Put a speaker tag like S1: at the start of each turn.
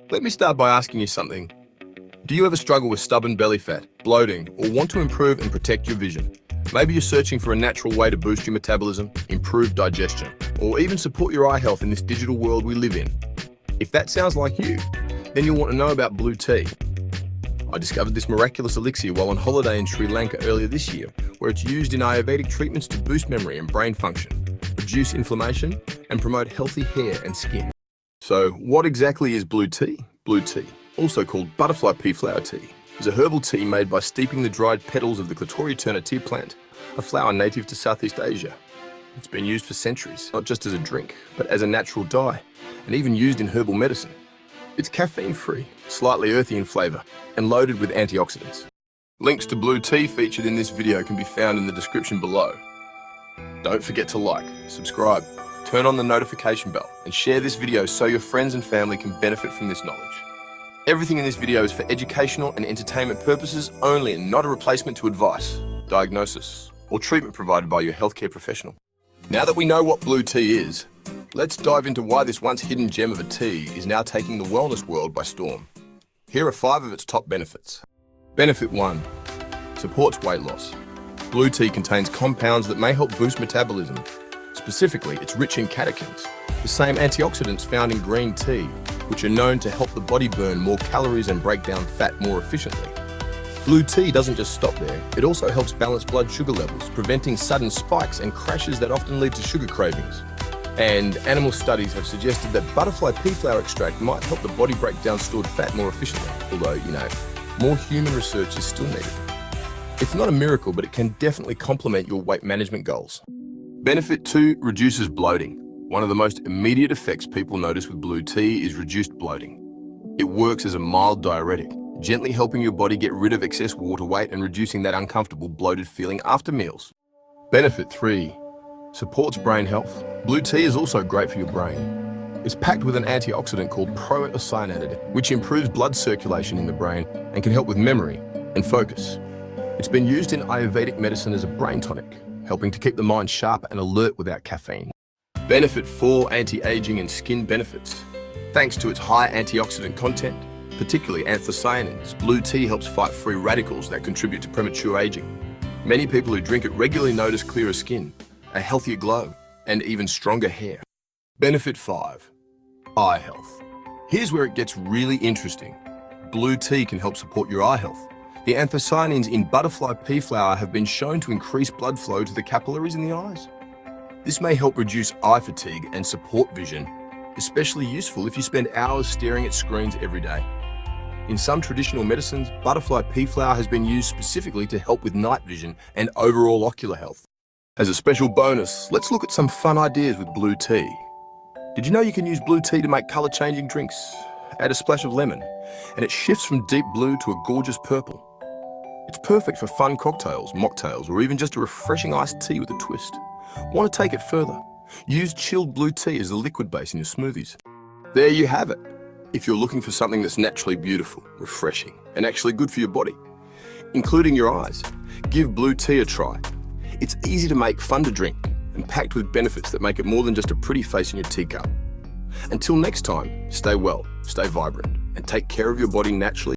S1: Let me start by asking you something. Do you ever struggle with stubborn belly fat, bloating, or want to improve and protect your vision? Maybe you're searching for a natural way to boost your metabolism, improve digestion, or even support your eye health in this digital world we live in. If that sounds like you, then you'll want to know about blue tea. I discovered this miraculous elixir while on holiday in Sri Lanka earlier this year, where it's used in Aruveydic treatments to boost memory and brain function, reduce inflammation, and promote healthy hair and skin. So, what exactly is blue tea? Blue tea, also called butterfly pea flower tea, is a herbal tea made by steeping the dried petals of the Clitoria tea plant, a flower native to Southeast Asia. It's been used for centuries, not just as a drink, but as a natural dye, and even used in herbal medicine. It's caffeine-free, slightly earthy in flavour, and loaded with antioxidants. Links to blue tea featured in this video can be found in the description below. Don't forget to like, subscribe, turn on the notification bell, and share this video so your friends and family can benefit from this knowledge. Everything in this video is for educational and entertainment purposes only and not a replacement to advice, diagnosis, or treatment provided by your healthcare professional. Now that we know what blue tea is, let's dive into why this once hidden gem of a tea is now taking the wellness world by storm. Here are 5 of its top benefits. Benefit 1. Supports weight loss. Blue tea contains compounds that may help boost metabolism. Specifically, it's rich in catechins, the same antioxidants found in green tea, which are known to help the body burn more calories and break down fat more efficiently. Blue tea doesn't just stop there, it also helps balance blood sugar levels, preventing sudden spikes and crashes that often lead to sugar cravings. And animal studies have suggested that butterfly pea flower extract might help the body break down stored fat more efficiently, although, more human research is still needed. It's not a miracle, but it can definitely complement your weight management goals. Benefit 2 reduces bloating. One of the most immediate effects people notice with blue tea is reduced bloating. It works as a mild diuretic, gently helping your body get rid of excess water weight and reducing that uncomfortable bloated feeling after meals. Benefit 3 supports brain health. Blue tea is also great for your brain. It's packed with an antioxidant called proanthocyanidin, which improves blood circulation in the brain and can help with memory and focus. It's been used in Ayurvedic medicine as a brain tonic, helping to keep the mind sharp and alert without caffeine. Benefit 4 anti-aging and skin benefits. Thanks to its high antioxidant content, particularly anthocyanins, blue tea helps fight free radicals that contribute to premature aging. Many people who drink it regularly notice clearer skin, a healthier glow, and even stronger hair. Benefit 5, eye health. Here's where it gets really interesting. Blue tea can help support your eye health. The anthocyanins in butterfly pea flower have been shown to increase blood flow to the capillaries in the eyes. This may help reduce eye fatigue and support vision, especially useful if you spend hours staring at screens every day. In some traditional medicines, butterfly pea flower has been used specifically to help with night vision and overall ocular health. As a special bonus, let's look at some fun ideas with blue tea. Did you know you can use blue tea to make color-changing drinks? Add a splash of lemon, and it shifts from deep blue to a gorgeous purple. It's perfect for fun cocktails, mocktails, or even just a refreshing iced tea with a twist. Want to take it further? Use chilled blue tea as the liquid base in your smoothies. There you have it. If you're looking for something that's naturally beautiful, refreshing, and actually good for your body, including your eyes, give blue tea a try. It's easy to make, fun to drink, and packed with benefits that make it more than just a pretty face in your teacup. Until next time, stay well, stay vibrant, and take care of your body naturally.